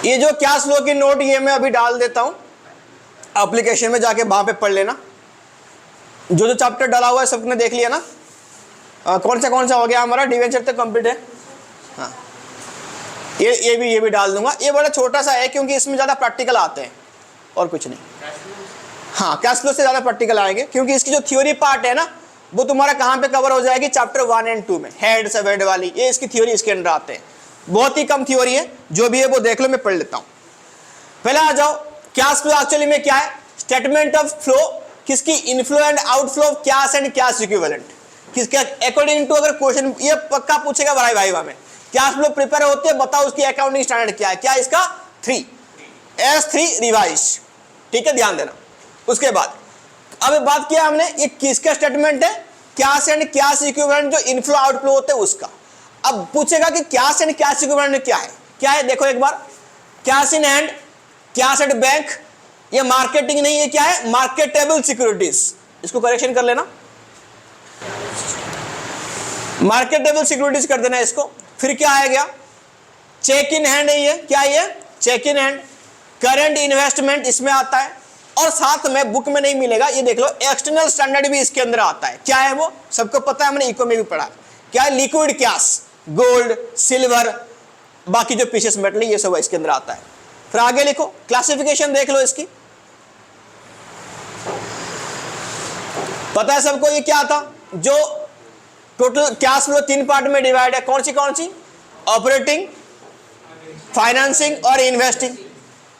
ये जो cash flow की नोट ये मैं अभी डाल देता हूं एप्लीकेशन में, जाके वहां पे पढ़ लेना। जो जो चैप्टर डाला हुआ है सबने देख लिया ना। कौन सा हो गया हमारा, डिवेंचर तक कंप्लीट है। हाँ, ये भी डाल दूंगा। ये बड़ा छोटा सा है क्योंकि इसमें ज़्यादा प्रैक्टिकल आते हैं और कुछ नहीं। हाँ, कैश फ्लो से ज़्यादा प्रैक्टिकल आएंगे क्योंकि इसकी जो थ्योरी पार्ट है ना वो तुम्हारा कहाँ पे कवर हो जाएगी, चैप्टर 1 और 2 में, हेड से हेड वाली। ये इसकी थ्योरी इसके अंदर आते हैं। बहुत ही कम थ्योरी है, जो भी है वो देख लो, मैं पढ़ लेता हूँ। पहले आ जाओ, कैश फ्लो एक्चुअली में क्या है? स्टेटमेंट ऑफ फ्लो, किसकी? Inflow and outflow of cash and cash equivalent. किसके अकॉर्डिंग टू, अगर क्वेश्चन ये पक्का पूछेगा भाई में, कैश फ्लो प्रिपेयर होते हैं, बताओ उसकी अकाउंटिंग स्टैंडर्ड क्या है? क्या इसका? 3 S3 रिवाइज। ठीक है, ध्यान देना। उसके बाद अब बात किया हमने, ये किसका स्टेटमेंट है? कैश एंड कैश इक्विवेलेंट, जो इनफ्लो आउटफ्लो होते हैं उसका। अब पूछेगा कि कैश एंड कैश इक्विवेलेंट क्या है? क्या है देखो एक बार, cash in hand, cash at bank, ये मार्केटिंग नहीं है, क्या है? Marketable securities. इसको करेक्शन कर लेना, मार्केटेबल सिक्योरिटीज कर देना इसको। फिर क्या आएगा? चेक इन हैंड है, ये क्या है? ये cheque in hand. Current investment इसमें आता है, और साथ में बुक में नहीं मिलेगा, ये देख लो, एक्सटर्नल स्टैंडर्ड भी इसके अंदर आता है। क्या है वो? सबको पता है, हमने इको में भी पढ़ा। क्या है? लिक्विड कैश, गोल्ड, सिल्वर, बाकी जो पीसेस मेटल ये सब इसके अंदर आता है। फिर आगे लिखो, क्लासिफिकेशन देख लो इसकी, पता है सबको ये क्या था? जो टोटल कैश फ्लो 3 पार्ट में डिवाइड है, कौन सी? ऑपरेटिंग, फाइनेंसिंग और इन्वेस्टिंग।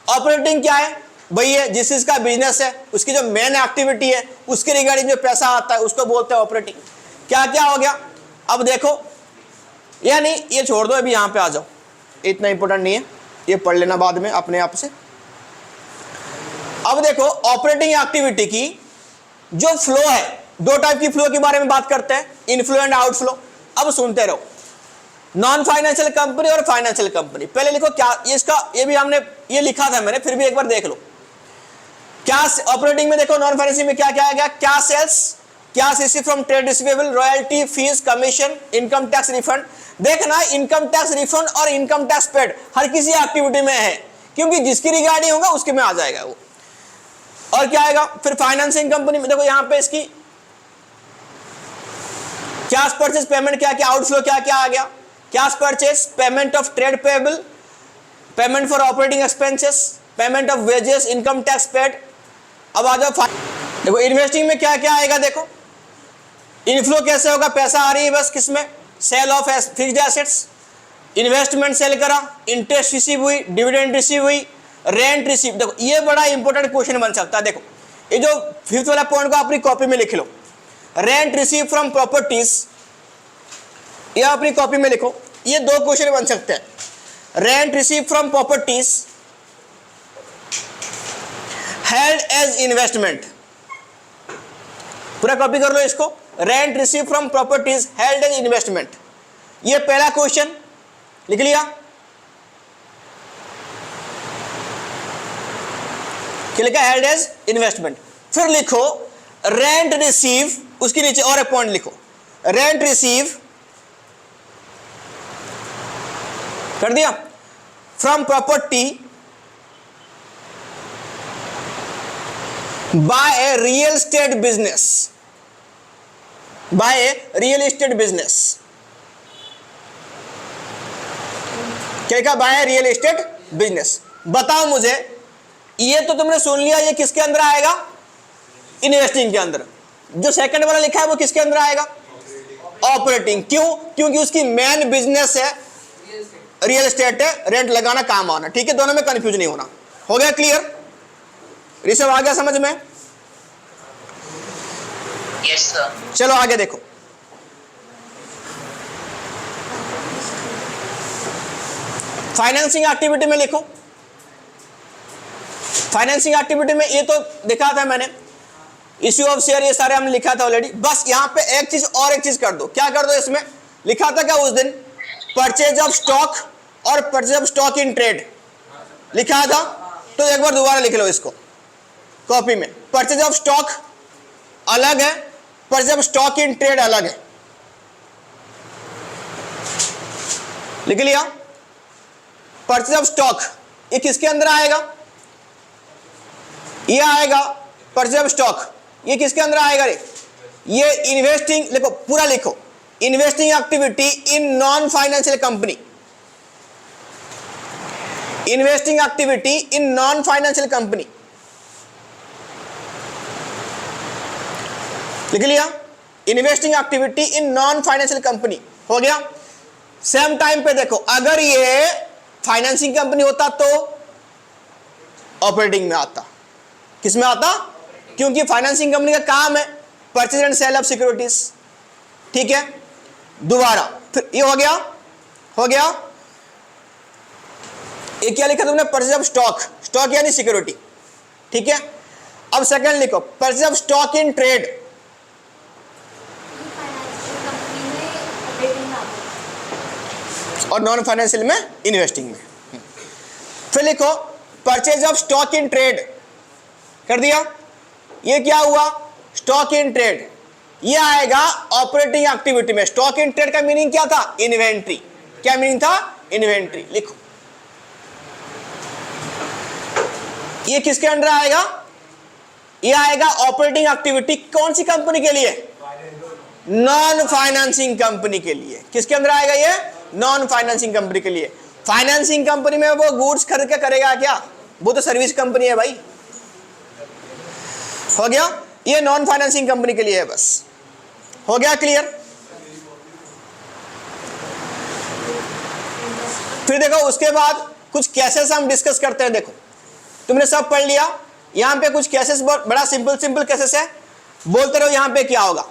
ऑपरेटिंग क्या है भाई? ये जिस चीज का बिजनेस है उसकी जो मेन एक्टिविटी है उसके रिगार्डिंग जो पैसा आता है उसको बोलते हैं ऑपरेटिंग। क्या क्या हो गया? अब देखो, यानी ये छोड़ दो, अभी यहां पे आ जाओ, इतना इंपॉर्टेंट नहीं है, ये पढ़ लेना बाद में अपने आप से। अब देखो, ऑपरेटिंग एक्टिविटी की जो फ्लो है, 2 टाइप की फ्लो के बारे में बात करते हैं, इनफ्लो एंड आउटफ्लो। अब सुनते रहो, नॉन फाइनेंशियल कंपनी और फाइनेंशियल कंपनी। पहले लिखो क्या इसका, ये भी हमने ये लिखा था मैंने, फिर भी एक बार देख लो। क्या ऑपरेटिंग में देखो, नॉन फाइनेंशियल में क्या क्या आएगा? क्या सेल्स, क्या receive from trade receivable, royalty, fees, commission, income tax refund. देखना, इनकम टैक्स रिफंड और इनकम टैक्स पेड हर किसी एक्टिविटी में है, क्योंकि जिसकी रिगार्डिंग होगा उसके में आ जाएगा वो। और क्या आएगा फिर फाइनेंसिंग कंपनी में? देखो यहां पे इसकी कैश परचेज पेमेंट, क्या क्या आउटफ्लो क्या क्या आ गया? Cash purchase, payment of trade payable, payment for operating expenses, payment of wages, income tax paid. अब आ जाओ, देखो इन्वेस्टिंग में क्या क्या आएगा? देखो इनफ्लो कैसे होगा? पैसा आ रही है बस, किसमें? Sale of fixed assets, investment sale करा, इंटरेस्ट रिसीव हुई, डिविडेंड रिसीव हुई, रेंट रिसीव। देखो ये बड़ा इंपॉर्टेंट क्वेश्चन बन सकता है। देखो ये जो 5th वाला पॉइंट को अपनी कॉपी में लिख लो, रेंट रिसीव फ्रॉम प्रॉपर्टीज, ये अपनी कॉपी में लिखो। ये 2 क्वेश्चन बन सकते हैं, rent receive from properties held as investment. पूरा कॉपी कर लो इसको, rent receive from properties held as investment. ये पहला क्वेश्चन लिख लिया, क्या लिखा? Held as investment. फिर लिखो रेंट रिसीव, उसके नीचे और एक पॉइंट लिखो, रेंट रिसीव कर दिया from property by a real estate business, by a real estate business. क्या लिखा? By a real estate business. बताओ मुझे, ये तो तुमने सुन लिया, ये किसके अंदर आएगा? इन्वेस्टिंग के अंदर। जो सेकंड वाला लिखा है वो किसके अंदर आएगा? ऑपरेटिंग। क्यों? क्योंकि उसकी मेन बिजनेस है, रियल एस्टेट है, रेंट लगाना, काम आना। ठीक है, दोनों में कंफ्यूज नहीं होना। हो गया क्लियर? ऋषभ आ गया समझ में? Yes sir. चलो आगे देखो, फाइनेंसिंग एक्टिविटी में लिखो। फाइनेंसिंग एक्टिविटी में ये तो दिखा था मैंने, इश्यू ऑफ शेयर, ये सारे हमने लिखा था ऑलरेडी। बस यहां पे एक चीज और एक चीज कर दो। क्या कर दो? इसमें लिखा था क्या उस दिन? परचेज ऑफ स्टॉक और purchase of stock in trade लिखा था, तो एक बार दोबारा लिख लो इसको कॉपी में। परचेज ऑफ स्टॉक अलग है, purchase of stock in trade अलग है। लिख लिया? परचेज ऑफ स्टॉक, ये किसके अंदर आएगा? ये आएगा परचेज ऑफ स्टॉक, ये किसके अंदर आएगा रे? ये इन्वेस्टिंग, लिखो पूरा लिखो, investing activity in non financial company, investing activity in non financial company, लिख लिया? Investing activity in non financial company हो गया। सेम टाइम पे देखो, अगर ये फाइनेंसिंग कंपनी होता तो ऑपरेटिंग में आता। किस में आता? क्योंकि फाइनेंसिंग कंपनी का काम है purchase and sale of securities. ठीक है, दोबारा फिर ये हो गया, हो गया। ये क्या लिखा तुमने? परचेज ऑफ स्टॉक, स्टॉक यानी सिक्योरिटी। ठीक है, अब सेकंड लिखो, purchase of stock in trade, और नॉन फाइनेंशियल में इन्वेस्टिंग में। फिर लिखो purchase of stock in trade, कर दिया? ये क्या हुआ? स्टॉक इन ट्रेड, ये आएगा ऑपरेटिंग एक्टिविटी में। स्टॉक इन ट्रेड का मीनिंग क्या था? इन्वेंट्री। क्या मीनिंग था? इन्वेंट्री। लिखो ये किसके अंडर आएगा? ये आएगा ऑपरेटिंग एक्टिविटी, कौन सी कंपनी के लिए? नॉन फाइनेंसिंग कंपनी के लिए। किसके अंदर आएगा ये? नॉन फाइनेंसिंग कंपनी के लिए। फाइनेंसिंग कंपनी में वो गुड्स खरीद के करेगा क्या? वो तो सर्विस कंपनी है भाई। हो गया? ये नॉन फाइनेंसिंग कंपनी के लिए है, बस हो गया क्लियर? फिर देखो उसके बाद कुछ केसेस हम डिस्कस करते हैं। देखो तुमने सब पढ़ लिया, यहां पे कुछ केसेस बड़ा सिंपल सिंपल केसेस है, बोलते रहो यहां पे क्या होगा।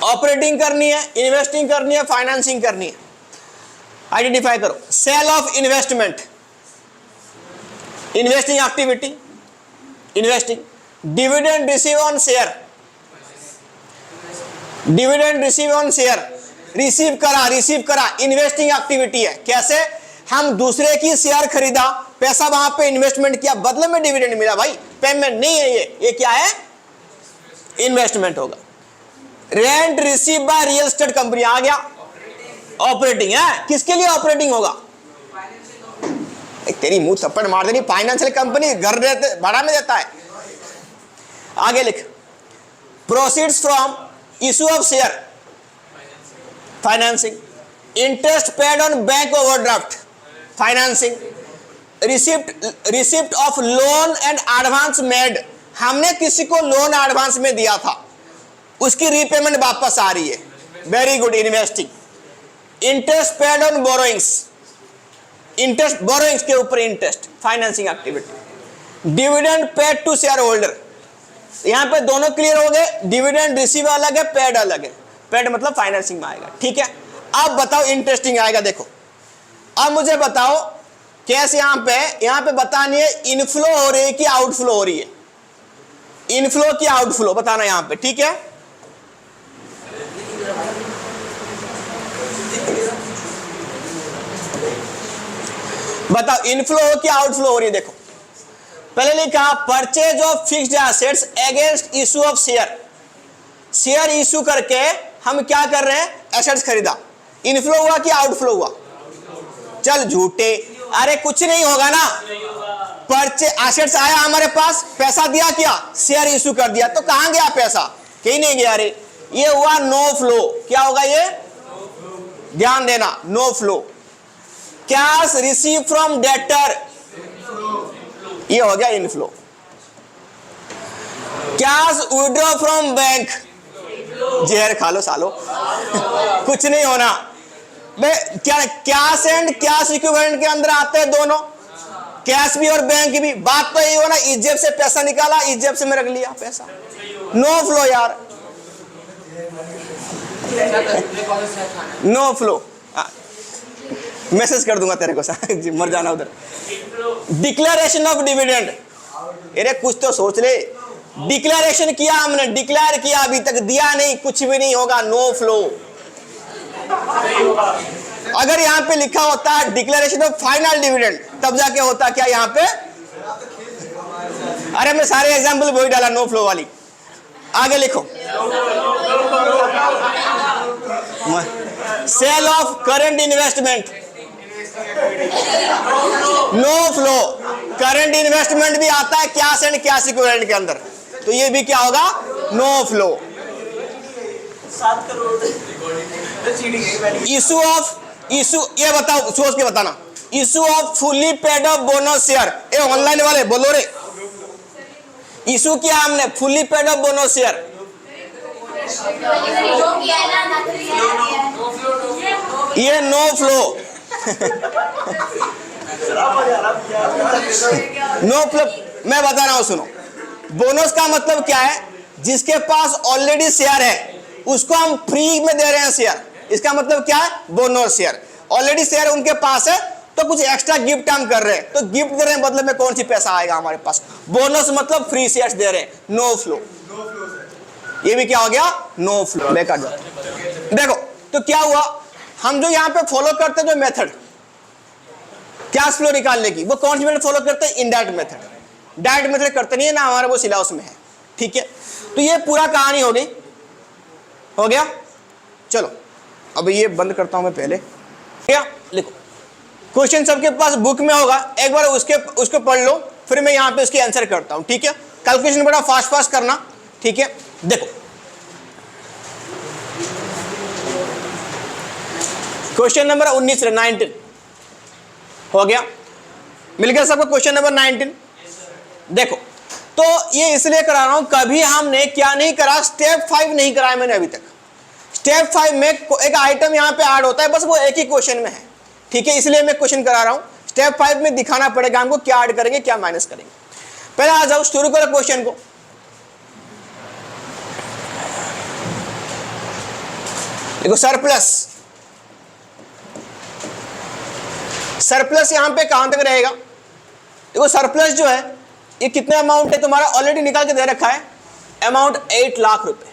ऑपरेटिंग करनी है, इन्वेस्टिंग करनी है, फाइनेंसिंग करनी है। आइडेंटिफाई करो। Sale of investment, investing activity, investing. Dividend receive on share, dividend receive on share, receive करा, इन्वेस्टिंग एक्टिविटी है। कैसे? हम दूसरे की शेयर खरीदा, पैसा वहां पे इन्वेस्टमेंट किया, बदले में डिविडेंड मिला भाई, पेमेंट नहीं है ये क्या है? इन्वेस्टमेंट होगा। Rent receive by real estate company, आ गया ऑपरेटिंग है। किसके लिए ऑपरेटिंग होगा? तेरी मुंह थप्पड़ मार देनी, फाइनेंशियल कंपनी घर देते भाड़ा में देता है। आगे लिख, proceeds from issue of share, financing. Interest paid on bank overdraft, financing. Receipt of loan and advance made, हमने किसी को लोन एडवांस में दिया था, उसकी रीपेमेंट वापस आ रही है, very good, investing. Interest paid on borrowings, interest borrowings के ऊपर interest, financing activity. Dividend paid to shareholder, यहां पे दोनों क्लियर हो गए। डिविडेंड रिसीव अलग है, पेड अलग है। पेड मतलब फाइनेंसिंग में आएगा। ठीक है, अब बताओ इंटरेस्टिंग आएगा। देखो अब मुझे बताओ कैसे यहां पे बतानी है, इनफ्लो हो रही है कि आउटफ्लो हो रही है? इनफ्लो की आउटफ्लो बताना यहां पे। ठीक है, बताओ इनफ्लो हो कि आउटफ्लो हो रही है? देखो पहले लिखा purchase of fixed assets against issue of share, share issue करके हम क्या कर रहे हैं? एसेट्स खरीदा। इनफ्लो हुआ कि आउटफ्लो हुआ? चल झूठे, अरे कुछ नहीं होगा ना। परचेज एसेट्स आया हमारे पास, पैसा दिया, क्या? शेयर इशू कर दिया, तो कहां गया पैसा? कहीं नहीं गया रे, ये हुआ नो फ्लो। क्या होगा ये? ध्यान देना, no flow. Cash receive from debtor, ये हो गया inflow. Cash withdraw from bank, जहर खा लो सालो कुछ नहीं होना। क्या कैश एंड कैश इक्विवेलेंट के अंदर आते हैं दोनों, कैश भी और बैंक भी। बात तो यही हो ना, इस जेब से पैसा निकाला, इस जेब से मैं रख लिया पैसा, नो फ्लो यार, नो फ्लो। मैसेज कर दूंगा तेरे को मर जाना उधर। डिक्लेरेशन ऑफ डिविडेंड, अरे कुछ तो सोच ले। डिक्लेरेशन किया हमने, डिक्लेयर किया, अभी तक दिया नहीं, कुछ भी नहीं होगा, नो फ्लो। अगर यहां पे लिखा होता है डिक्लेरेशन ऑफ फाइनल डिविडेंड, तब जाके होता क्या यहां पे? अरे मैं सारे एग्जांपल वही डाला, नो फ्लो वाली। आगे लिखो, sale of current investment, no flow. Current investment भी आता है कैश एंड कैश इक्विवेलेंट के अंदर, तो ये भी क्या होगा, नो फ्लो। 7 करोड़ इशू ये बताओ, सोच के बताना। Issue of fully paid of bonus share, ये ऑनलाइन वाले बोलो रे, इशू किया हमने fully paid of bonus share, ये नो फ्लो। नो फ्लो मैं बता रहा हूं, सुनो। बोनस का मतलब क्या है, जिसके पास ऑलरेडी शेयर है उसको हम फ्री में दे रहे हैं शेयर, इसका मतलब क्या है, बोनस शेयर। ऑलरेडी शेयर उनके पास है तो कुछ एक्स्ट्रा गिफ्ट हम कर रहे हैं, तो गिफ्ट दे रहे हैं मतलब में कौन सी पैसा आएगा हमारे पास, बोनस मतलब फ्री शेयर्स दे रहे हैं, नो फ्लो। ये भी क्या हो गया, नो फ्लो। मैं काट जाता। देखो तो क्या हुआ, हम जो यहाँ पे फॉलो करते हैं जो मेथड कैश फ्लो निकालने की, वो कौन सी मेथड फॉलो करते हैं, इनडायरेक्ट मेथड। डायरेक्ट मेथड करते नहीं है ना, हमारा वो सिलेबस में है, ठीक है। तो ये पूरा कहानी हो गई, हो गया। चलो अब ये बंद करता हूं मैं पहले, क्या लिखो। क्वेश्चन सबके पास बुक में होगा, एक बार उसको पढ़ लो, फिर मैं यहाँ पे उसकी आंसर करता हूँ, ठीक है। कैलकुलेशन बड़ा फास्ट करना, ठीक है। देखो क्वेश्चन नंबर 19 हो गया, मिल गया सबको क्वेश्चन नंबर 19। देखो तो ये इसलिए करा रहा हूं, कभी हमने क्या नहीं करा, स्टेप 5 नहीं कराया मैंने अभी तक। स्टेप 5 में एक आइटम यहाँ पे ऐड होता है, बस वो एक ही क्वेश्चन में है, ठीक है, इसलिए मैं क्वेश्चन करा रहा हूं। स्टेप 5 में दिखाना पड़ेगा हमको क्या ऐड करेंगे क्या माइनस करेंगे। पहले आ जाओ, शुरू करो क्वेश्चन को। देखो सरप्लस यहां पे कहां तक रहेगा, देखो सरप्लस जो है ये कितना अमाउंट है तुम्हारा, ऑलरेडी निकाल के दे रखा है, अमाउंट 8 लाख रुपए।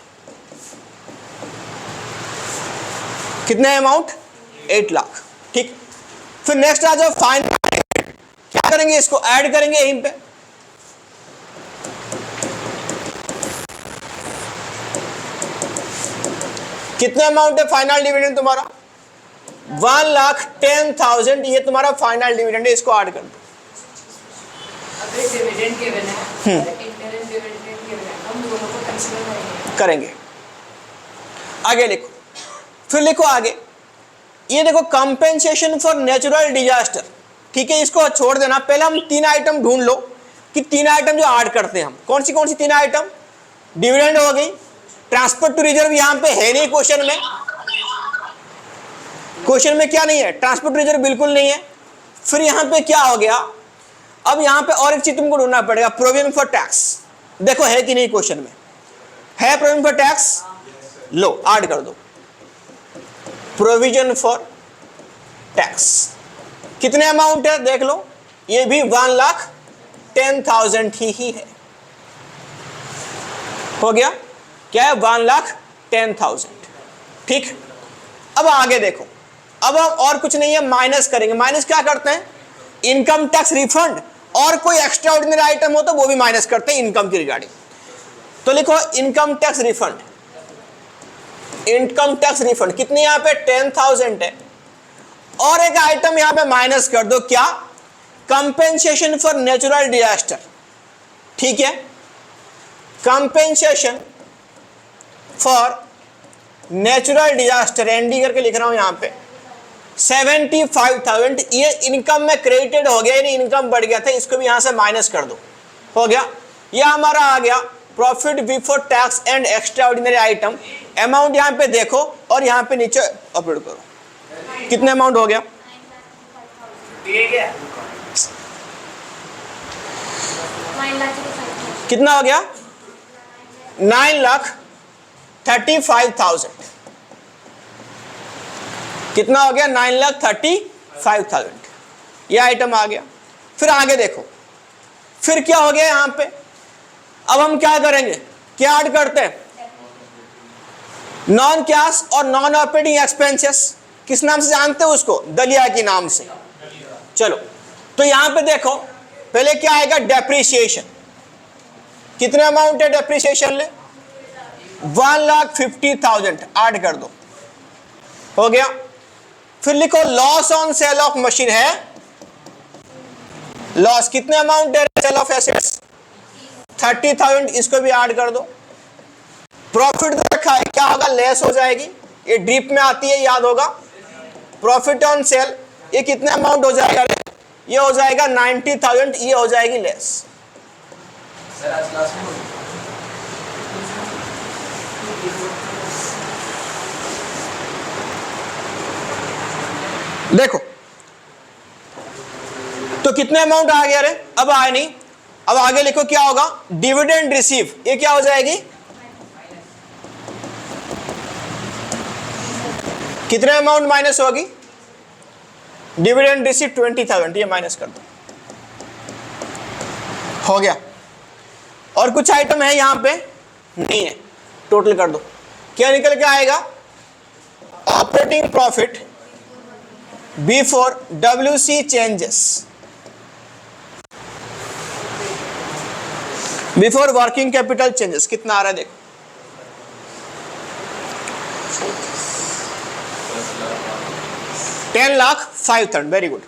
कितने अमाउंट, 8 लाख, ठीक। फिर नेक्स्ट आ जाओ, फाइनल क्या करेंगे, इसको ऐड करेंगे यहीं पे। कितने अमाउंट है फाइनल डिविडेंड तुम्हारा, 1,10,000, ये तुम्हारा फाइनल डिविडेंड है, इसको ऐड कर दो। डिविडेंड गिवन है, इंटरम डिविडेंड गिवन है, हम दोनों को कंसीडर करेंगे। आगे लिखो, फिर लिखो आगे, ये देखो कंपेंसेशन फॉर नेचुरल डिजास्टर, ठीक है, इसको छोड़ देना। पहले हम 3 आइटम ढूंढ लो कि 3 आइटम जो ऐड करते हैं हम, कौन सी 3 आइटम, डिविडेंड हो गई, ट्रांसफर टू रिजर्व यहां पे है नहीं क्वेश्चन में, क्वेश्चन में क्या नहीं है, ट्रांसफर टू रिजर्व बिल्कुल नहीं है। फिर यहां पे क्या हो गया, अब यहां पे और एक चीज तुमको ढूंढना पड़ेगा, प्रोविजन फॉर टैक्स। देखो है कि नहीं क्वेश्चन में, है provision for tax, low add कर दो, प्रोविजन फॉर टैक्स। कितने अमाउंट है देख लो, ये भी 1,10,000 ही है, हो गया, क्या है, 1,10,000, ठीक। अब आगे देखो, अब हम और कुछ नहीं है, माइनस करेंगे। माइनस क्या करते हैं, इनकम टैक्स रिफंड और कोई एक्स्ट्रा ऑर्डिनरी आइटम हो तो वो भी माइनस करते हैं इनकम की रिगार्डिंग। तो लिखो income tax refund, income tax refund कितनी यहां पे 10,000 है, और एक आइटम यहां पे माइनस कर दो, क्या, कंपेंसेशन फॉर नेचुरल डिजास्टर, ठीक है, compensation for natural disaster, ND करके लिख रहा हूं यहां पे, 75,000, ये इनकम में क्रेडिटेड हो गया, यानी इनकम बढ़ गया था, इसको भी यहां से माइनस कर दो, हो गया। ये हमारा आ गया profit before tax and extra ordinary item. Amount यहां पे देखो और यहां पे नीचे अपलोड करो, कितने अमाउंट हो गया, कितना हो गया, 9,35,000, कितना हो गया, 9,35,000, ये आइटम आ गया। फिर आगे देखो, फिर क्या हो गया यहां पे, अब हम क्या करेंगे, क्या ऐड करते हैं, नॉन कैश और नॉन ऑपरेटिंग एक्सपेंसेस, किस नाम से जानते हो उसको, दलिया के नाम से। चलो तो यहां पे देखो, पहले क्या आएगा, डेप्रिसिएशन, कितने अमाउंट है डेप्रिसिएशन, ले 1,50,000 ऐड कर दो, हो गया। फिर लिखो loss on sale of machine है लॉस कितने अमाउंट है सेल ऑफ एसेट्स 30,000, इसको भी ऐड कर दो। प्रॉफिट रखा है, क्या होगा लेस हो जाएगी, ये डीप में आती है याद होगा। प्रॉफिट ऑन सेल ये कितने अमाउंट हो जाएगा, ये हो जाएगा 90,000, ये हो जाएगी लेस। सर आज क्लास में देखो तो कितने अमाउंट आ गया रे, अब आए नहीं, अब आगे लिखो क्या होगा, डिविडेंड रिसीव, ये क्या हो जाएगी, कितने अमाउंट माइनस होगी, डिविडेंड रिसीव 20,000, ये माइनस कर दो, हो गया। और कुछ आइटम है यहां पे नहीं है, टोटल कर दो, क्या निकल के आएगा, operating profit before WC changes, before working capital changes, कितना आ रहा है देखो, 10,05,000, वेरी गुड,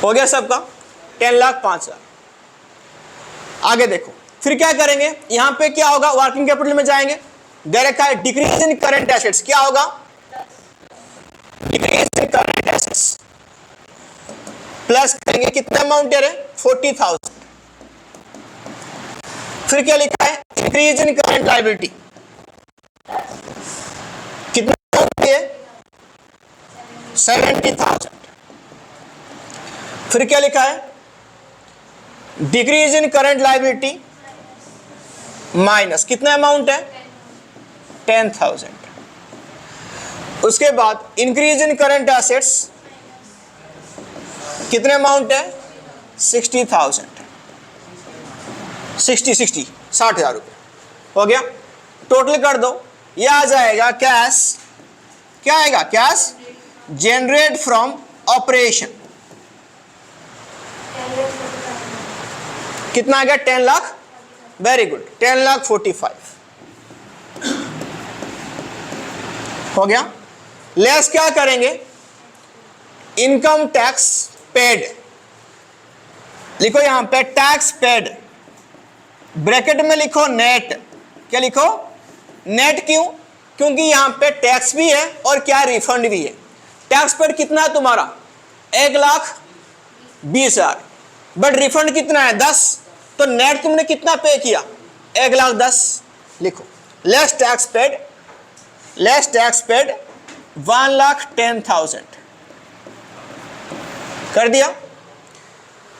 हो गया सबका 10,05,000। आगे देखो फिर क्या करेंगे, यहां पे क्या होगा, वर्किंग कैपिटल में जाएंगे, दे रखा है डिक्रीज इन करंट एसेट्स, क्या होगा, decrease in current assets, plus करेंगे कितना अमाउंट है 40,000। फिर क्या लिखा है, इंक्रीज इन करंट लायबिलिटी, कितना अमाउंट है 70,000। फिर क्या लिखा है, decrease in current liability minus कितना अमाउंट है 10,000। उसके बाद इंक्रीज इन करंट एसेट्स कितने अमाउंट है 60,000, 60,000 रुपए, हो गया। टोटल कर दो, ये आ जाएगा कैश, क्या आएगा, कैश जनरेट फ्रॉम ऑपरेशन, कितना आ गया 10 लाख, वेरी गुड 10,45,000 हो गया। लेस क्या करेंगे, इनकम टैक्स पेड, लिखो यहां पे टैक्स पेड, ब्रैकेट में लिखो नेट, क्या लिखो नेट, क्यों, क्योंकि यहां पे टैक्स भी है और क्या रिफंड भी है। टैक्स पेड कितना है तुम्हारा 1,20,000, बट रिफंड कितना है 10, तो नेट तुमने कितना पे किया 1,10,000, लिखो less tax paid, less tax paid 1,10,000 कर दिया।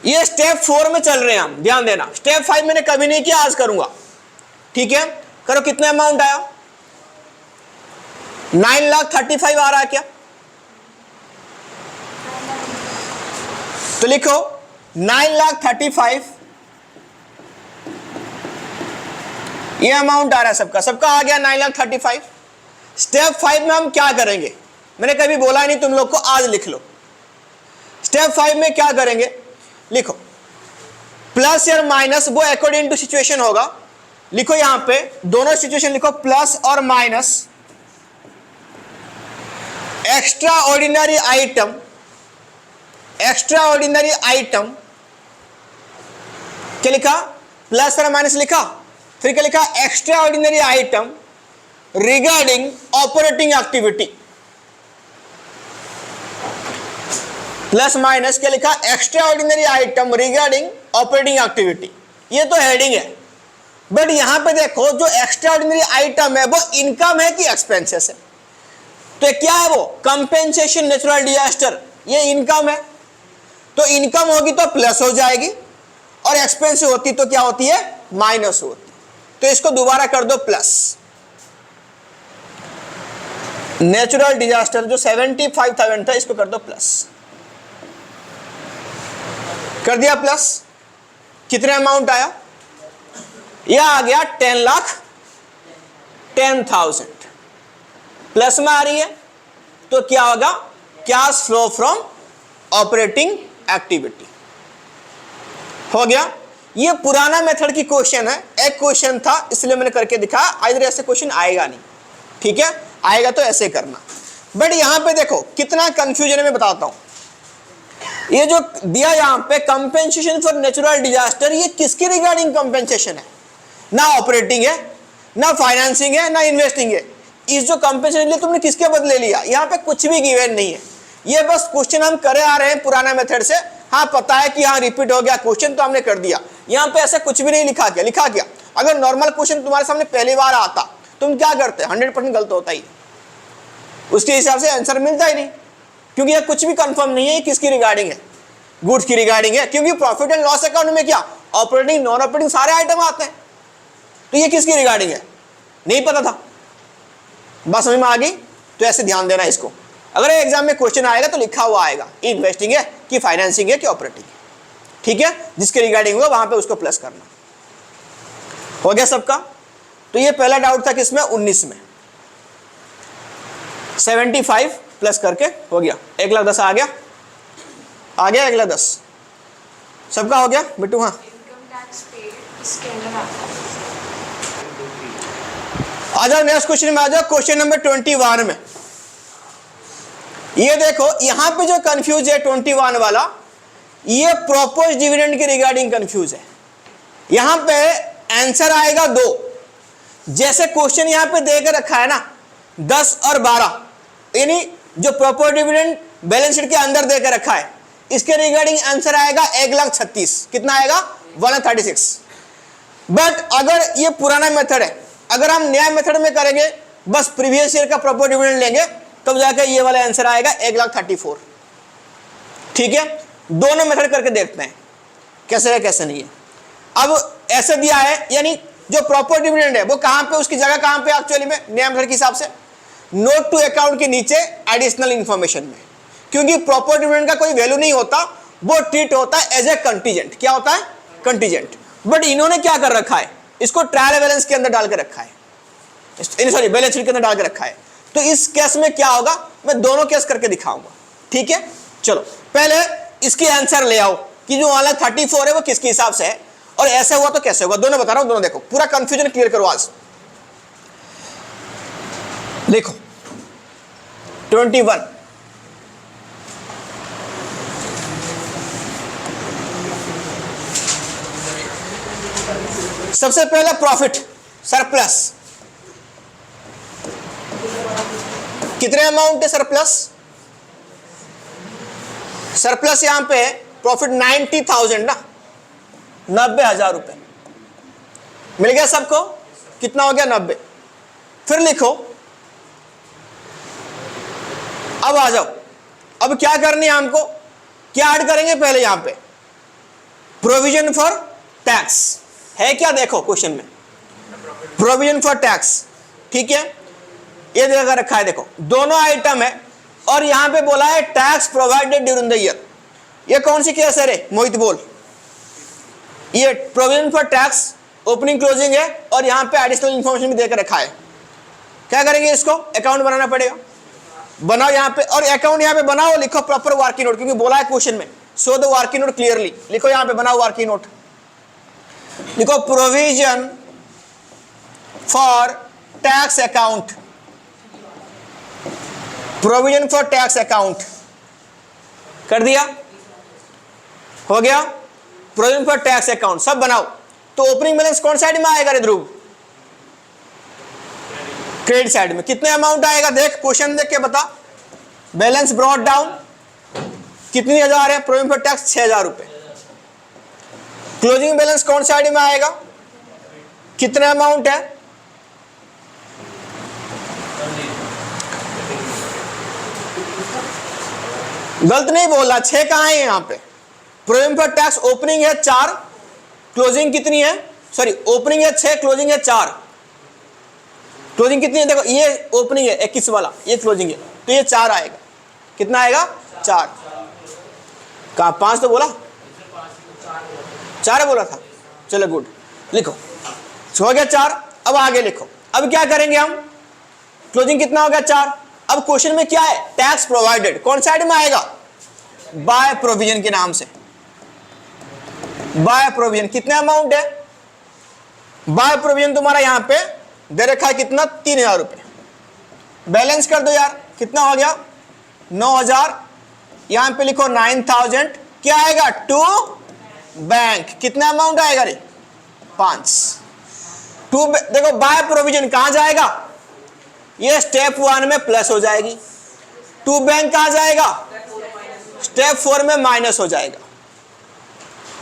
ये स्टेप 4 में चल रहे हैं हम, ध्यान देना, स्टेप 5 मैंने कभी नहीं किया, आज करूंगा, ठीक है। करो कितने अमाउंट आया 9,35,000 आ रहा है क्या, तो लिखो 9,35,000 ये अमाउंट आ रहा है सबका, सबका आ गया 9,35,000। स्टेप 5 में हम क्या करेंगे, मैंने कभी बोला नहीं तुम लोग को, आज लिख लो। स्टेप 5 में क्या करेंगे, लिखो प्लस या माइनस, वो अकॉर्डिंग टू सिचुएशन होगा, लिखो यहां पे दोनों सिचुएशन लिखो, प्लस और minus, extra ordinary item, extra ordinary item, क्या लिखा, प्लस और माइनस लिखा, फिर क्या लिखा, extra ordinary item regarding operating activity, plus minus क्या लिखा, extra ordinary item regarding operating activity, ये तो हेडिंग है। बट यहां पे देखो जो एक्स्ट्रा ऑर्डिनरी आइटम है वो इनकम है कि एक्सपेंसेस है, तो क्या है वो कंपेंसेशन नेचुरल डिजास्टर, ये इनकम है, तो इनकम होगी तो प्लस हो जाएगी और एक्सपेंस होती तो क्या होती है माइनस होती, तो इसको दोबारा कर दो प्लस। नेचुरल डिजास्टर जो 75,000 था इसको कर दो प्लस, कर दिया प्लस, कितने अमाउंट आया, यह आ गया 10,10,000 प्लस में आ रही है, तो क्या होगा cash flow from operating activity, हो गया। ये पुराना मेथड की क्वेश्चन है, एक क्वेश्चन था इसलिए मैंने करके दिखाया, इधर ऐसे क्वेश्चन आएगा नहीं, ठीक है, आएगा तो ऐसे करना। बट यहां पे देखो कितना कंफ्यूजन है, मैं बताता हूं। ये जो दिया यहां पे कंपेंसेशन फॉर नेचुरल डिजास्टर, ये किसके रिगार्डिंग कंपेंसेशन है? ना ऑपरेटिंग है, ना फाइनेंसिंग है, ना इन्वेस्टिंग है। इस जो कंपेंसेशन लिए तुमने किसके बदले लिया? यहां पे कुछ भी गिवन नहीं है। ये बस क्वेश्चन हम करे आ रहे हैं पुराना मेथड से। हाँ पता है कि हाँ रिपीट हो गया क्वेश्चन तो हमने कर दिया। यहाँ पे ऐसा कुछ भी नहीं लिखा गया। लिखा गया अगर नॉर्मल क्वेश्चन तुम्हारे सामने पहली बार आता तुम क्या करते? 100% गलत होता ही, उसके हिसाब से आंसर मिलता ही नहीं, क्योंकि यह कुछ भी कंफर्म नहीं है ये किसकी रिगार्डिंग है, गुड्स की रिगार्डिंग है। क्योंकि प्रॉफिट एंड लॉस अकाउंट में क्या ऑपरेटिंग नॉन ऑपरेटिंग सारे आइटम आते हैं, तो ये किसकी रिगार्डिंग है नहीं पता था। बस समझ में आ गई? तो ऐसे ध्यान देना इसको। अगर एग्जाम में क्वेश्चन आएगा तो लिखा हुआ आएगा इन्वेस्टिंग है कि फाइनेंसिंग है कि ऑपरेटिंग है, ठीक है? जिसके रिगार्डिंग होगा वहां पे उसको प्लस करना। हो गया सबका? तो ये पहला डाउट था किसमें? 19 में। 75 प्लस करके हो गया 1,10,000 आ गया, आ गया 1,10,000 सबका हो गया बिट्टू? हाँ इनकम टैक्स पेड इसके अंदर आता है। आ जाओ नेक्स्ट क्वेश्चन में आ जाओ। क्वेश्चन नंबर 21 में ये देखो, यहां पे जो कंफ्यूज है 21 वाला, ये प्रोपोज डिविडेंड के रिगार्डिंग कंफ्यूज है। यहां पे आंसर आएगा 2। जैसे क्वेश्चन यहां पे देकर रखा है ना 10 और 12, यानी जो प्रोपोज डिविडेंड बैलेंस शीट के अंदर देकर रखा है, इसके रिगार्डिंग आंसर आएगा 1,36,000। कितना आएगा? 136। बट अगर ये पुराना मेथड है, अगर हम नया मेथड में करेंगे बस प्रीवियस ईयर का प्रोपोज डिविडेंड लेंगे तब जाकर ये वाला आंसर आएगा 1,34,000। ठीक है? दोनों मेथड करके देखते हैं कैसे है कैसे नहीं है। अब ऐसे दिया है, यानी जो प्रॉपर डिविडेंड है वो कहां पे, उसकी जगह कहां पे एक्चुअली में नया मेथड के हिसाब से? नोट टू अकाउंट के नीचे एडिशनल इंफॉर्मेशन में, क्योंकि प्रॉपर डिविडेंड का कोई वैल्यू नहीं होता, वो ट्रीट होता है एज ए कंटीजेंट। क्या होता है? कंटीजेंट। बट इन्होंने क्या कर रखा है, इसको ट्रायल बैलेंस के अंदर डाल के रखा है, सॉरी बैलेंस शीट के अंदर डाल के रखा है। तो इस केस में क्या होगा, मैं दोनों केस करके दिखाऊंगा। ठीक है? चलो पहले इसकी आंसर ले आओ कि जो वाला 34 है वो किसके हिसाब से है, और ऐसा हुआ तो कैसे होगा, दोनों बता रहा हूं। दोनों देखो, पूरा कंफ्यूजन क्लियर करो आज। देखो 21 सबसे पहला प्रॉफिट सरप्लस, कितने अमाउंट है सरप्लस? सरप्लस यहां पे प्रॉफिट 90,000 ना, 90,000 रुपए मिल गया सबको। कितना हो गया? 90। फिर लिखो, अब आ जाओ, अब क्या करनी है हमको, क्या ऐड करेंगे पहले? यहां पे प्रोविजन फॉर टैक्स है क्या? देखो क्वेश्चन में प्रोविजन फॉर टैक्स, ठीक है? ये देखा रखा है, देखो दोनों आइटम है, और यहां पे बोला है tax provided during the year. ये कौन सी केस है रे मोहित बोल? ये provision for tax opening closing है, और यहां पे एडिशनल इंफॉर्मेशन भी देकर रखा है। क्या करेंगे? इसको अकाउंट बनाना पड़ेगा। बनाओ यहां पे, और अकाउंट यहां पे बनाओ, लिखो प्रॉपर वर्किंग नोट, क्योंकि बोला है क्वेश्चन में show the working note clearly. लिखो यहां पे, बनाओ वर्किंग नोट, लिखो provision for tax account, provision for tax account कर दिया, हो गया। प्रोविजन फॉर टैक्स अकाउंट सब बनाओ। तो ओपनिंग बैलेंस कौन साइड में आएगा रे ध्रुव? क्रेडिट साइड में। कितने अमाउंट आएगा देख, क्वेश्चन देख के बता। बैलेंस ब्रॉट डाउन कितनी हजार है? प्रोविजन फॉर टैक्स 6,000 रुपए। क्लोजिंग बैलेंस कौन साइड में आएगा? कितना अमाउंट है? गलत नहीं बोला, 6 कहां है यहां पे? प्रोविजन फॉर टैक्स ओपनिंग है 4, क्लोजिंग कितनी है? सॉरी ओपनिंग है 6, क्लोजिंग है 4। क्लोजिंग कितनी है? देखो ये ओपनिंग है 21 वाला, ये क्लोजिंग है, तो ये 4 आएगा। कितना आएगा? 4। कहा 5 तो बोला, 4 बोला था। चलो गुड, लिखो हो गया 4। अब आगे लिखो, अब क्या करेंगे हम? क्लोजिंग कितना हो गया? 4। अब क्वेश्चन में क्या है? टैक्स प्रोवाइडेड कौन साइड में आएगा? बाय प्रोविजन के नाम से। बाय प्रोविजन कितने अमाउंट है? बाय प्रोविजन तुम्हारा यहां पे दे रखा है कितना? 3,000 रुपए। बैलेंस कर दो यार, कितना हो गया 9000, यहां पे लिखो 9000, क्या आएगा टू बैंक, कितना अमाउंट आएगा रे 5। टू देखो बाय प्रोविजन कहां जाएगा, ये स्टेप 1 में प्लस हो जाएगी, टू बैंक कहां जाएगा स्टेप 4 में माइनस हो जाएगा।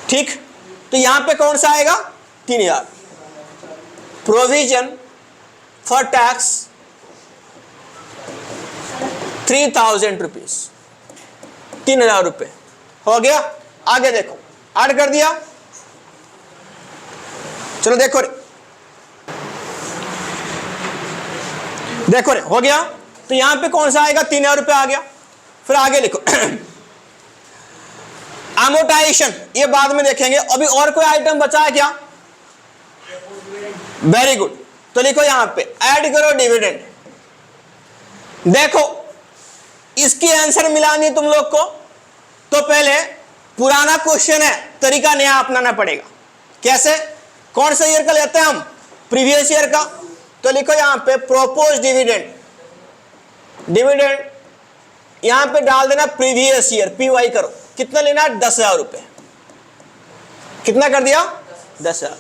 ठीक, तो यहां पे कौन सा आएगा 3000, प्रोविजन फॉर टैक्स 3000 रुपीज, 3000 रुपये हो गया। आगे देखो ऐड कर दिया, चलो देखो रे, देखो रे हो गया। तो यहां पे कौन सा आएगा 3000 रुपये आ गया। फिर आगे लिखो अमोर्टाइजेशन, ये बाद में देखेंगे। अभी और कोई आइटम बचा है क्या, वेरी गुड, तो लिखो यहां पे ऐड करो डिविडेंड। देखो इसकी आंसर मिलानी है तुम लोग को, तो पहले पुराना क्वेश्चन है, तरीका नया अपनाना पड़ेगा। कैसे, कौन सा ईयर का लेते हैं हम, प्रीवियस ईयर का। तो लिखो यहां पे प्रोपोज डिविडेंड, डिविडेंड यहां पे डाल देना प्रीवियस ईयर, पीवाई करो, कितना लेना है 10,000 रुपए, कितना कर दिया 10,000।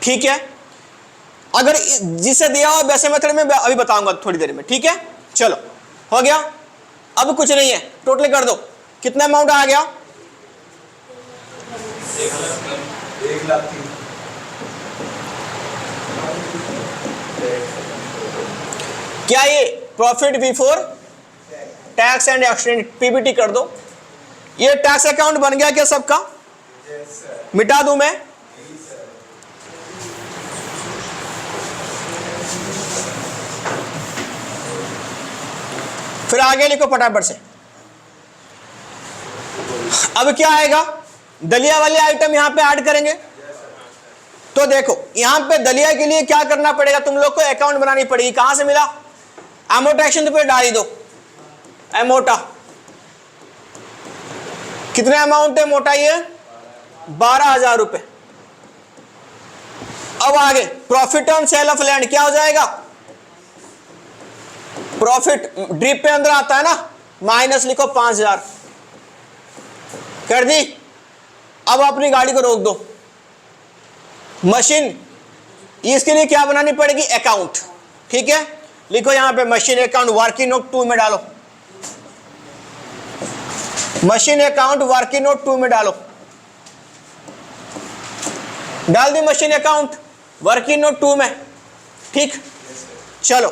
ठीक है, अगर जिसे दिया हो वैसे मेथड में अभी बताऊंगा थोड़ी देर में। ठीक है, चलो हो गया। अब कुछ नहीं है, टोटल कर दो, कितना अमाउंट आ गया 1,03,000। क्या ये profit before tax and extend, PBT कर दो। ये टैक्स अकाउंट बन गया क्या सबका, मिटा दूं मैं, फिर आगे लिखो फटाफट से। अब क्या आएगा, दलिया वाले आइटम यहां पे ऐड करेंगे। तो देखो यहां पे दलिया के लिए क्या करना पड़ेगा, तुम लोग को अकाउंट बनानी पड़ेगी। कहां से मिला, अमोर्टाइजेशन तो पे डाल ही दो, अमोटा कितने अमाउंट है मोटा, ये 12,000 रुपए। अब आगे profit on sale of land क्या हो जाएगा, प्रॉफिट ड्रिप पे अंदर आता है ना, माइनस लिखो 5,000 कर दी। अब अपनी गाड़ी को रोक दो। मशीन, इसके लिए क्या बनानी पड़ेगी, अकाउंट। ठीक है, लिखो यहां पे मशीन अकाउंट वर्किंग नोट 2 में डालो, मशीन अकाउंट वर्किंग नोट 2 में डालो, डाल दी मशीन अकाउंट वर्किंग नोट 2 में। ठीक, चलो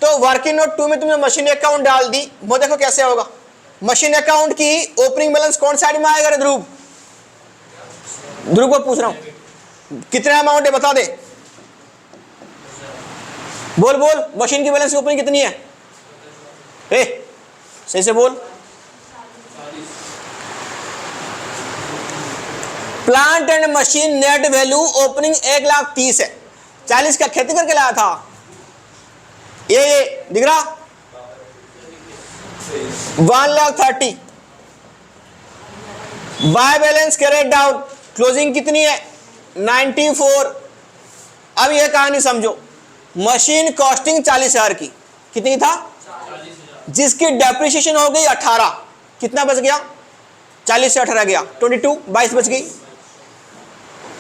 तो वर्किंग नोट 2 में तुमने मशीन अकाउंट डाल दी। वो देखो कैसे होगा, मशीन अकाउंट की ओपनिंग बैलेंस कौन साइड में आएगा रे ध्रुव, ध्रुव को पूछ रहा हूं कितना अमाउंट है बता दे, बोल बोल, मशीन की बैलेंस की ओपनिंग कितनी है, ए सही से बोल। Plant and machine net value opening 1,30,000 है, 40 का खेती करके लाया था, ये दिख रहा 1,30,000। By balance carried down, closing कितनी है 94। अब यह कहानी समझो, मशीन कॉस्टिंग 40,000 की, कितनी था, जिसकी डेप्रिसिएशन हो गई 18, कितना बच गया 40 से 18 गया 22, 22 बच गई।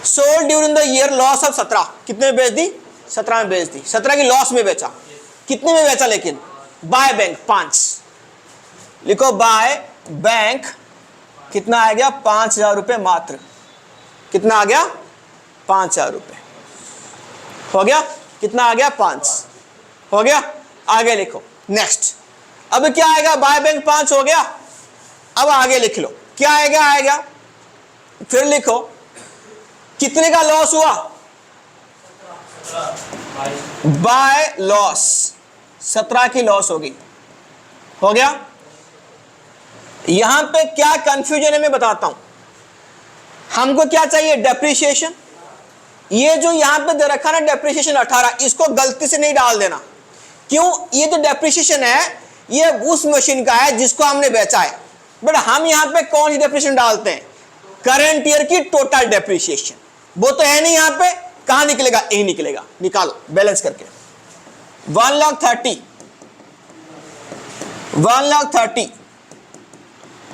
Sold during the year loss of 17, कितने में बेच दी 17 में बेच दी, 17 की लॉस में बेचा, कितने में बेचा लेकिन, बाय बैंक 5, लिखो बाय बैंक कितना आ गया 5,000 रुपये मात्र, कितना आ गया 5,000 रुपये हो गया, कितना आ गया 5 हो गया। आगे लिखो नेक्स्ट, अब क्या आएगा, बाय बैंक 5 हो गया। अब आगे लिख लो क्या आएगा, आएगा फिर लिखो कितने का लॉस हुआ, बाय लॉस 17 की लॉस होगी, हो गया। यहां पे क्या कंफ्यूजन है मैं बताता हूं, हमको क्या चाहिए डेप्रिसिएशन, ये जो यहां पे दे रखा ना डेप्रिसिएशन 18, इसको गलती से नहीं डाल देना, क्यों, ये तो डेप्रिसिएशन है, ये उस मशीन का है जिसको हमने बेचा है, बट हम यहां पे कौन सी डेप्रिसिएशन डालते हैं, करंट ईयर की टोटल डेप्रिसिएशन, वो तो है नहीं यहां पे, कहां निकलेगा, यही निकलेगा, निकालो बैलेंस करके 1,30,000 1,30,000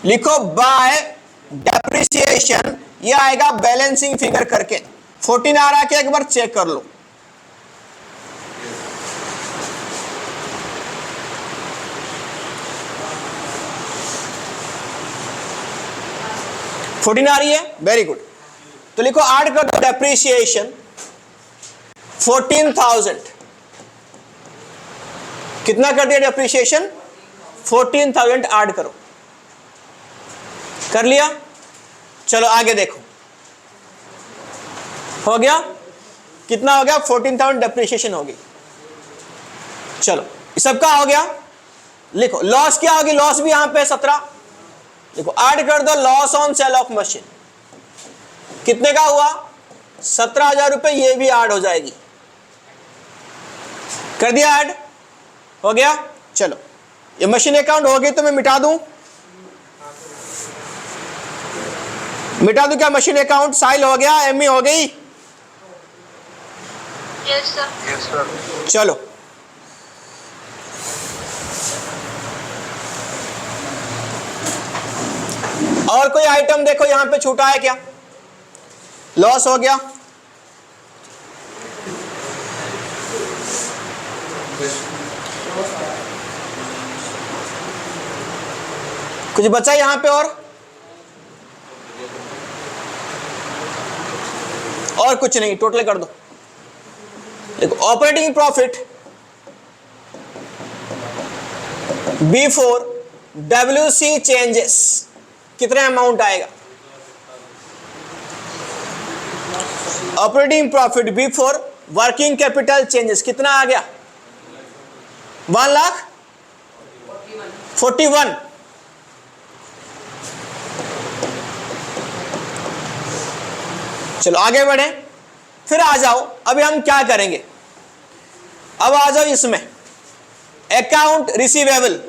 लिखो बाय डेप्रिसिएशन, ये आएगा बैलेंसिंग फिगर करके। 14 आ रहा है क्या, एक बार चेक कर लो। फोर्टीन आ रही है, वेरी गुड। तो लिखो ऐड कर दो डेप्रिसिएशन 14,000। कितना कर दिया डेप्रिसिएशन? 14,000 ऐड करो। कर लिया? चलो आगे देखो, हो गया? कितना हो गया? 14,000 डेप्रिसिएशन हो गई। चलो सबका हो गया। लिखो लॉस क्या होगी, लॉस भी यहां पे 17। देखो ऐड कर दो loss on sale of machine, कितने का हुआ? 17,000 रुपए, ये भी ऐड हो जाएगी। कर दिया ऐड, हो गया। चलो ये मशीन अकाउंट हो गई, तो मैं मिटा दूं, मिटा दूं क्या मशीन अकाउंट? साइल हो गया, एमई हो गई। Yes sir. चलो और कोई आइटम देखो यहां पे छूटा है क्या? लॉस हो गया, कुछ बचा यहां पे? और कुछ नहीं, टोटल कर दो। देखो operating profit before WC changes कितना अमाउंट आएगा? Operating profit before working capital changes कितना आ गया? 1,41,000। चलो आगे बढ़े, फिर आ जाओ। अभी हम क्या करेंगे? अब आ जाओ इसमें अकाउंट रिसीवेबल,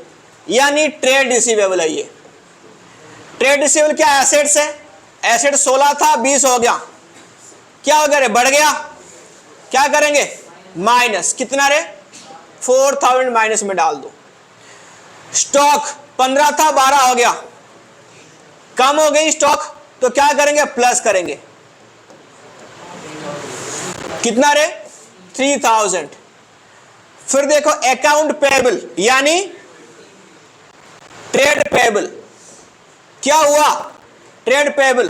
यानी ट्रेड रिसीवेबल है। ये ट्रेड रिसीवेबल क्या एसेट्स है? एसेट 16 था, 20 हो गया। क्या हो गया रे? बढ़ गया। क्या करेंगे? माइनस। कितना रे? 4,000 माइनस में डाल दो। स्टॉक 15 था, 12 हो गया, कम हो गई स्टॉक, तो क्या करेंगे? प्लस करेंगे। कितना रे? 3,000। फिर देखो अकाउंट पेबल यानी ट्रेड पेबल, क्या हुआ? ट्रेड पेबल,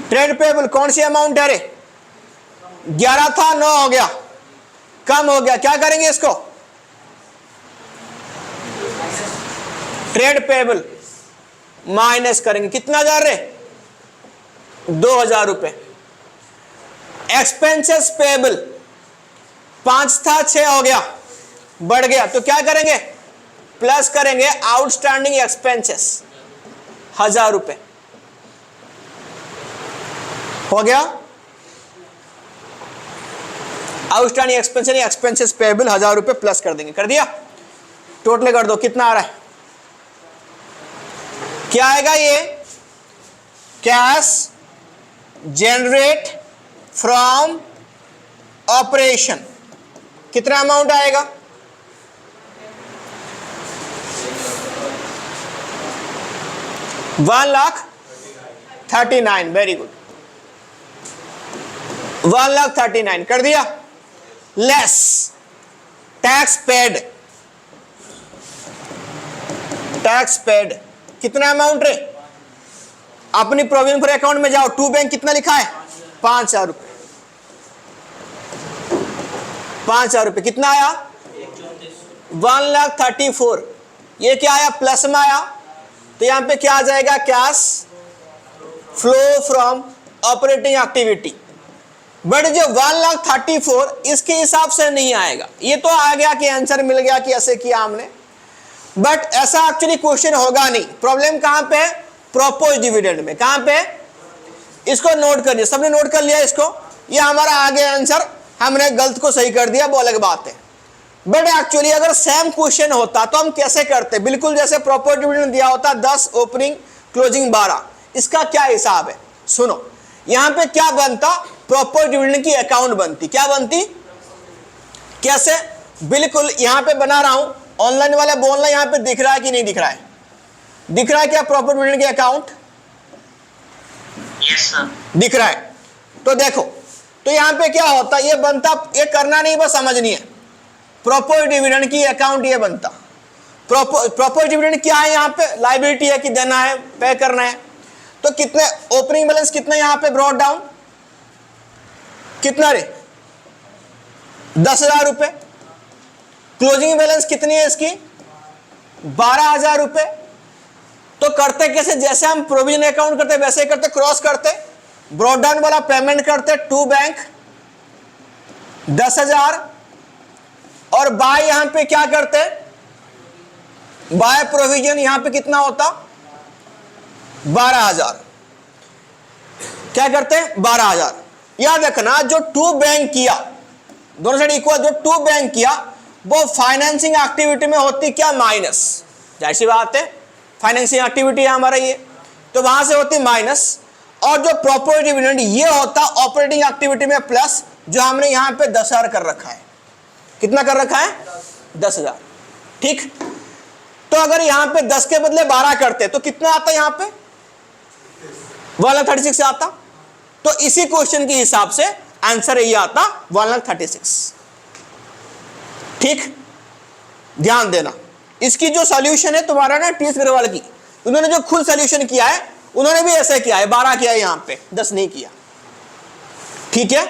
ट्रेड पेबल कौन सी अमाउंट है रे? 11 था, 9 हो गया, कम हो गया। क्या करेंगे इसको? ट्रेड पेबल माइनस करेंगे। कितना हजार रे? 2,000 रुपए। एक्सपेंसेस पेबल 5 था, 6 हो गया, बढ़ गया, तो क्या करेंगे? प्लस करेंगे। आउटस्टैंडिंग एक्सपेंसेस 1,000 रुपए हो गया। आउटस्टैंडिंग एक्सपेंसेस पेबल 1,000 रुपए प्लस कर देंगे। कर दिया? टोटल कर दो, कितना आ रहा है? क्या आएगा ये? कैश जनरेट फ्रॉम ऑपरेशन, कितना अमाउंट आएगा? $1,39,000। वेरी गुड, 1,39,000 कर दिया। Less tax paid, tax paid कितना अमाउंट रे? अपनी प्रोविजन फॉर अकाउंट में जाओ, टू बैंक कितना लिखा है? 5,000 रुपए। 5,000 रुपए कितना आया? 1,34,000। ये क्या आया? प्लस में आया, तो यहां पे क्या आ जाएगा? Cash flow from operating activity. But जो 1,34,000 इसके हिसाब से नहीं आएगा। ये तो आ गया कि आंसर मिल गया कि ऐसे किया हमने, बट ऐसा एक्चुअली क्वेश्चन होगा नहीं। प्रॉब्लम कहां पे है? प्रोपोज डिविडेंड में। कहां पे? इसको नोट करिए, सबने नोट कर लिया इसको। ये हमारा आगे आंसर, हमने गलत को सही कर दिया, वो अलग बात है। बट एक्चुअली अगर सेम क्वेश्चन होता तो हम कैसे करते? बिल्कुल जैसे प्रोपोज डिविडेंड दिया होता 10, ओपनिंग क्लोजिंग 12। इसका क्या हिसाब है? सुनो, यहां पे क्या बनता? प्रोपोज डिविडेंड की अकाउंट बनती। क्या बनती? कैसे? बिल्कुल यहां पे बना रहा हूं ऑनलाइन वाला बोलना यहाँ पे दिख रहा है कि नहीं दिख रहा है? दिख रहा है क्या प्रॉपर्टी डिविडेंड के अकाउंट? Yes sir. दिख रहा है। तो देखो, तो यहाँ पे क्या होता, ये बनता, ये करना नहीं, बस समझनी है। प्रॉपर्टी डिविडेंड की अकाउंट ये बनता। प्रॉपर्टी डिविडेंड क्या है? यहाँ पे लायबिलिटी है कि देना है, पे करना है। तो कितने ओपनिंग बैलेंस कितना यहाँ पे ब्रॉट डाउन, कितना रे? 10,000 रुपए। क्लोजिंग बैलेंस कितनी है इसकी? 12,000 रुपए। तो करते कैसे? जैसे हम प्रोविजन अकाउंट करते वैसे ही करते, क्रॉस करते, ब्रॉट डाउन वाला पेमेंट करते टू बैंक 10,000, और बाय यहां पे क्या करते? बाय प्रोविजन यहां पे कितना होता? 12,000। क्या करते? 12,000। याद रखना, जो टू बैंक किया, दोनों साइड इक्वल, जो टू बैंक किया वो फाइनेंसिंग एक्टिविटी में होती क्या? माइनस। जाहिर सी बात है, फाइनेंसिंग एक्टिविटी है हमारा ये, तो वहां से होती माइनस। और जो प्रॉपर्टी डिविडेंड ये होता ऑपरेटिंग एक्टिविटी में प्लस, जो हमने यहां पे 10,000 कर रखा है। कितना कर रखा है? 10,000। ठीक। तो अगर यहां पे 10 के बदले 12 करते तो कितना आता यहां पे? 136 आता। तो इसी क्वेश्चन के हिसाब से आंसर ये आता 136। ठीक, ध्यान देना। इसकी जो सॉल्यूशन है तुम्हारा ना टीएस अग्रवाल की, उन्होंने जो खुद सॉल्यूशन किया है उन्होंने भी ऐसे किया है, 12 किया है यहां पे, 10 नहीं किया। ठीक है,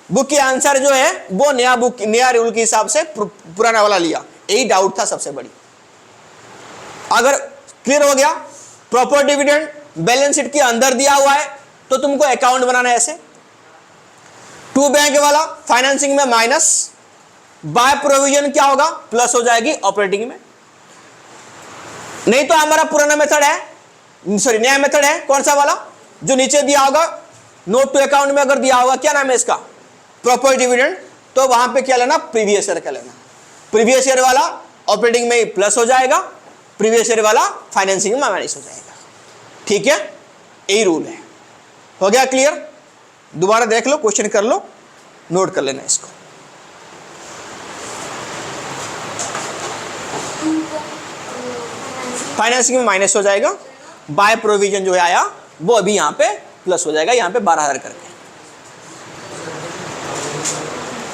बुक के आंसर जो है वो नया बुक, नया रूल के हिसाब से पुराना वाला लिया। यही डाउट था सबसे बड़ी। अगर क्लियर हो गया, प्रॉपर्टी डिविडेंड बैलेंस शीट के अंदर दिया हुआ है तो तुमको अकाउंट बनाना है ऐसे। टू बैंक वाला फाइनेंसिंग में माइनस, बाय प्रोविजन क्या होगा? प्लस हो जाएगी ऑपरेटिंग में। नहीं तो हमारा पुराना मेथड है, सॉरी नया मेथड है, कौन सा वाला? जो नीचे दिया होगा नोट टू अकाउंट में, अगर दिया होगा क्या नाम है इसका? प्रॉपर्टी डिविडेंड, तो वहां पे क्या लेना? प्रीवियस ईयर का लेना। प्रीवियस ईयर वाला ऑपरेटिंग में प्लस हो जाएगा, प्रीवियस ईयर वाला फाइनेंसिंग में माइनस हो जाएगा। ठीक है, यही रूल है। हो गया क्लियर? दोबारा देख लो, क्वेश्चन कर लो, नोट कर लेना इसको। फाइनेंसिंग में माइनस हो जाएगा, बाय प्रोविजन जो है आया वो अभी यहां पे प्लस हो जाएगा, यहां पे 12,000 करके।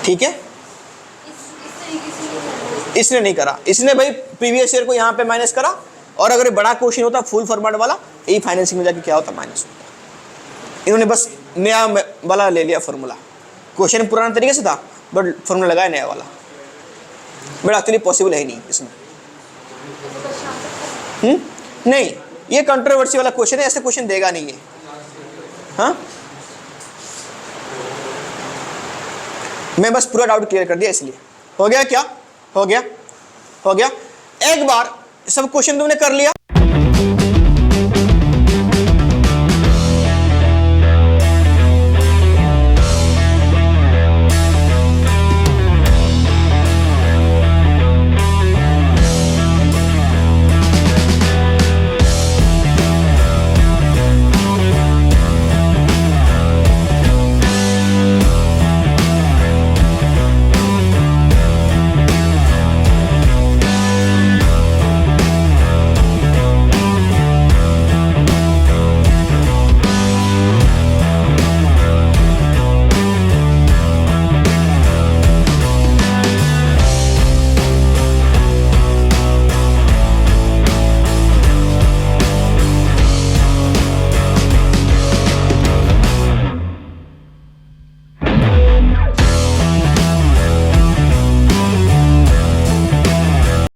ठीक है, इसने नहीं करा, इसने भाई प्रीवियस ईयर को यहां पे माइनस करा, और अगर बड़ा क्वेश्चन होता फुल फॉर्मेट वाला, यही फाइनेंसिंग में जाके क्या होता? माइनस होता। इन्होंने बस नया वाला ले लिया फॉर्मूला। क्वेश्चन पुराना तरीके से था बट फॉर्मूला लगाया नया वाला, बट एक्चुअली पॉसिबल है ही नहीं इसमें। नहीं, ये कंट्रोवर्सी वाला क्वेश्चन है, ऐसे क्वेश्चन देगा नहीं है। हाँ, मैं बस पूरा डाउट क्लियर कर दिया इसलिए। हो गया क्या? हो गया, हो गया। एक बार सब क्वेश्चन तुमने कर लिया।